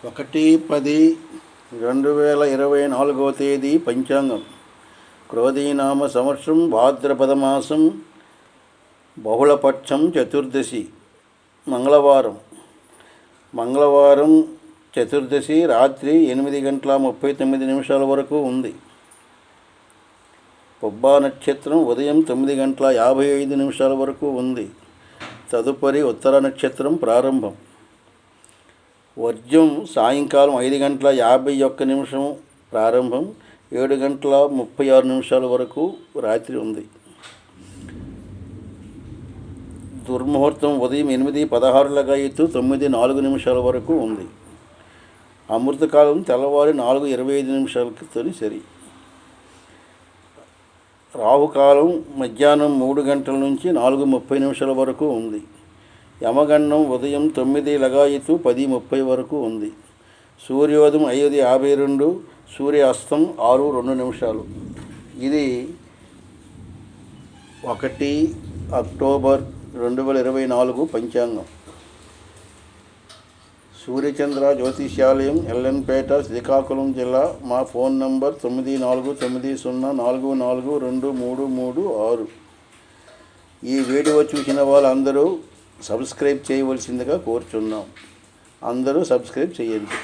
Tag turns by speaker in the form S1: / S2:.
S1: 1-10-2024 పంచాంగం. క్రోధీనామ సంవత్సరం భాద్రపద మాసం బహుళపక్షం చతుర్దశి మంగళవారం చతుర్దశి రాత్రి 8:39 వరకు ఉంది. పుబ్బా నక్షత్రం ఉదయం 9:55 వరకు ఉంది. తదుపరి ఉత్తర నక్షత్రం ప్రారంభం. వర్జ్యం సాయంకాలం 5:51 ప్రారంభం, 7:36 వరకు రాత్రి ఉంది. దుర్ముహూర్తం ఉదయం 8:16 9:04 వరకు ఉంది. అమృతకాలం తెల్లవారి 4:25 సరి. రాహుకాలం మధ్యాహ్నం 3 గంటల నుంచి 4:30 వరకు ఉంది. యమగండం ఉదయం 9:10 వరకు ఉంది. సూర్యోదయం 5:52, సూర్యాస్తం 6:02. ఇది 1 అక్టోబర్ 2024 పంచాంగం. సూర్యచంద్ర జ్యోతిష్యాలయం, ఎల్ఎన్పేట, శ్రీకాకుళం జిల్లా. మా ఫోన్ నంబర్ 9490442336. ఈ వీడియో చూసిన వాళ్ళందరూ సబ్స్క్రైబ్ చేయవలసిందిగా కోరుచున్నాం. అందరూ సబ్స్క్రైబ్ చేయండి.